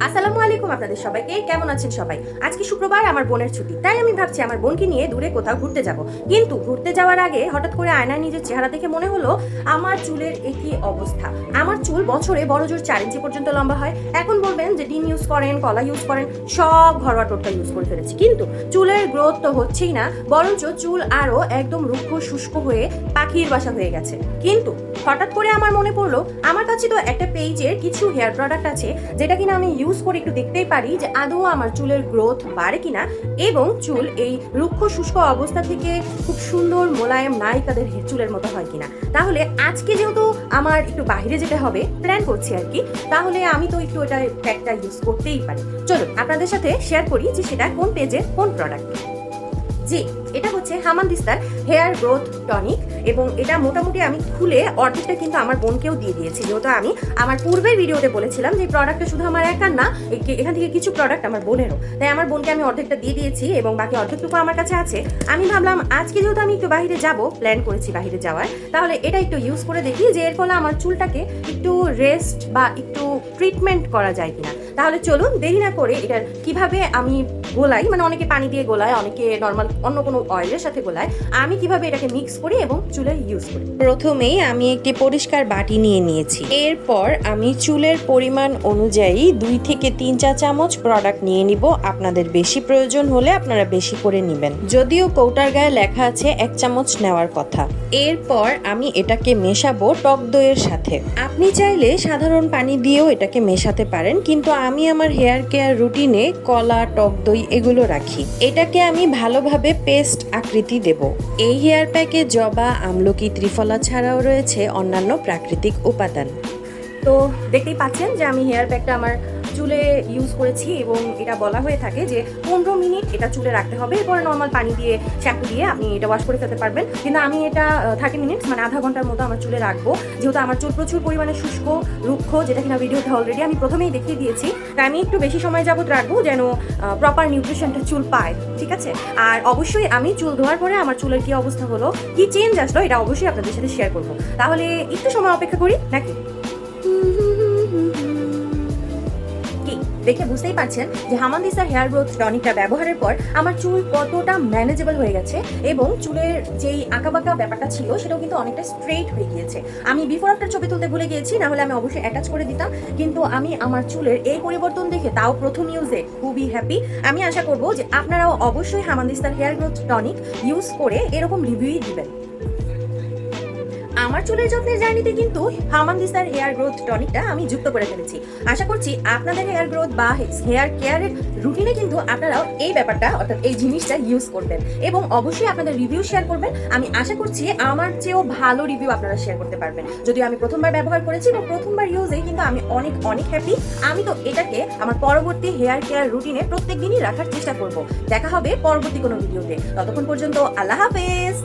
আসসালামু আলাইকুম আপনাদের সবাইকে, কেমন আছেন সবাই? আজকে শুক্রবার, আমার বোনের ছুটি, তাই আমি ভাবছি আমার বোনকে নিয়ে দূরে কোথাও ঘুরতে যাব। কিন্তু ঘুরতে যাওয়ার আগে হঠাৎ করে আয়নায় নিজের চেহারা দেখে মনে হলো আমার চুলের একই অবস্থা। আমার চুল বছরে বড় জোর 4 ইঞ্চি পর্যন্ত লম্বা হয়। এখন বলবেন যে ডিম ইউজ করেন, কলা ইউজ করেন, সব ঘরোয়া টোটকা ইউজ করে ফেলেছি, কিন্তু চুলের গ্রোথ তো হচ্ছেই না, বরঞ্চ চুল আরো একদম রুক্ষ শুষ্ক হয়ে পাখির বাসা হয়ে গেছে। কিন্তু হঠাৎ করে আমার মনে পড়লো আমার কাছে তো একটা পেজের কিছু হেয়ার প্রোডাক্ট আছে যেটা কিনা আমি ইউজ করে একটু দেখতেই পারি যে আদৌ আমার চুলের গ্রোথ বাড়ে কিনা, এবং চুল এই রুক্ষ শুষ্ক অবস্থা থেকে খুব সুন্দর মোলায়েম নায়িকাদের চুলের মতো হয় কিনা। তাহলে আজকে যেহেতু আমার একটু বাইরে যেতে হবে, প্ল্যান করছি আর কি, তাহলে আমি তো একটু এটা প্যাকটা ইউজ করতেই পারি। চলুন আপনাদের সাথে শেয়ার করি যে সেটা কোন পেজের কোন প্রোডাক্ট। জি, এটা হচ্ছে হামানদিস্তার হেয়ার গ্রোথ টনিক, এবং এটা মোটামুটি আমি খুলে অর্ধেকটা কিন্তু আমার বোনকেও দিয়ে দিয়েছি, যেহেতু আমি আমার পূর্বের ভিডিওতে বলেছিলাম যে প্রোডাক্টটা শুধু আমার একার না, এখান থেকে কিছু প্রোডাক্ট আমার বোনেরও, তাই আমার বোনকে আমি অর্ধেকটা দিয়ে দিয়েছি এবং বাকি অর্ধেকটুকু আমার কাছে আছে। আমি ভাবলাম আজকে যেহেতু আমি একটু বাইরে যাব, প্ল্যান করেছি বাইরে যাওয়ার, তাহলে এটা একটু ইউজ করে দেখি যে এর ফলে আমার চুলটাকে একটু রেস্ট বা একটু ট্রিটমেন্ট করা যায় কিনা। তাহলে চলুন দেরি না করে এটা কিভাবে আমি গোলাই, মানে অনেকে পানি দিয়ে গোলায়, অনেকে নর্মাল অন্য কোনো অয়েলের সাথে গোলায়, আমি কিভাবে এটাকে মিক্স করি এবং চুলে ইউজ করি। প্রথমেই আমি একটি পরিষ্কার বাটি নিয়ে নিয়েছি। এরপর আমি চুলের পরিমাণ অনুযায়ী 2 থেকে 3 চা চামচ প্রোডাক্ট নিয়ে নিব। আপনাদের বেশি প্রয়োজন হলে আপনারা বেশি করে নেবেন, যদিও কৌটার গায়ে লেখা আছে 1 চামচ নেওয়ার কথা। এরপর আমি এটাকে মেশাবো টক দইয়ের সাথে। আপনি চাইলে সাধারণ পানি দিয়েও এটাকে মেশাতে পারেন, কিন্তু আমি আমার হেয়ার কেয়ার রুটিনে কলা, টক দই এগুলো রাখি। এটাকে আমি ভালোভাবে পেস্ট আকৃতি দেব। এই হেয়ার প্যাকে জবা, আমলকি, ত্রিফলা ছাড়াও রয়েছে অন্যান্য প্রাকৃতিক উপাদান। তো দেখতেই পাচ্ছেন যে আমি হেয়ার প্যাকটা আমার চুলে ইউজ করেছি, এবং এটা বলা হয়ে থাকে যে 15 মিনিট এটা চুলে রাখতে হবে, এরপরে নর্মাল পানি দিয়ে শ্যাম্পু দিয়ে আপনি এটা ওয়াশ করে ফেলতে পারবেন। কিন্তু আমি এটা 30 মিনিটস মানে আধা ঘন্টার মতো আমার চুলে রাখবো, যেহেতু আমার চুল প্রচুর পরিমাণে শুষ্ক রুক্ষ, যেটা কিনা ভিডিওতে অলরেডি আমি প্রথমেই দেখিয়ে দিয়েছি। তাই আমি একটু বেশি সময় যাবত রাখবো যেন প্রপার নিউট্রিশনটা চুল পায়, ঠিক আছে? আর অবশ্যই আমি চুল ধোয়ার পরে আমার চুলের কি অবস্থা হলো, কি চেঞ্জ আসলো, এটা অবশ্যই আপনাদের সাথে শেয়ার করবো। তাহলে একটু সময় অপেক্ষা করি নাকি? দেখে বুঝতেই পারছেন যে হামানদিস্তার হেয়ার গ্রোথ টনিকটা ব্যবহারের পর আমার চুল কতটা ম্যানেজেবল হয়ে গেছে, এবং চুলের যেই আঁকাবাঁকা ব্যাপারটা ছিল সেটাও কিন্তু অনেকটা স্ট্রেট হয়ে গিয়েছে। আমি বিফোর আফটার ছবি তুলতে ভুলে গিয়েছি, না হলে আমি অবশ্যই অ্যাটাচ করে দিতাম, কিন্তু আমি আমার চুলের এই পরিবর্তন দেখে, তাও প্রথম ইউজে, খুবই হ্যাপি। আমি আশা করবো যে আপনারাও অবশ্যই হামানদিস্তার হেয়ার গ্রোথ টনিক ইউজ করে এরকম রিভিউই দিবেন। আমার চুলের যত্নের জার্নিতে কিন্তু হামানদিস্তার হেয়ার গ্রোথ টনিকটা আমি যুক্ত করে ফেলেছি। আশা করছি আপনাদের হেয়ার গ্রোথ বা হেয়ার কেয়ারের রুটিনে কিন্তু আপনারাও এই ব্যাপারটা, অর্থাৎ এই জিনিসটা ইউজ করবেন, এবং অবশ্যই আপনাদের রিভিউ শেয়ার করবেন। আমি আশা করছি আমার চেয়েও ভালো রিভিউ আপনারা শেয়ার করতে পারবেন। যদিও আমি প্রথমবার ব্যবহার করেছি এবং প্রথমবার ইউজে কিন্তু আমি অনেক অনেক হ্যাপি। আমি তো এটাকে আমার পরবর্তী হেয়ার কেয়ার রুটিনে প্রত্যেক দিনই রাখার চেষ্টা করব। দেখা হবে পরবর্তী কোনো ভিডিওতে, ততক্ষণ পর্যন্ত আল্লাহ হাফেজ।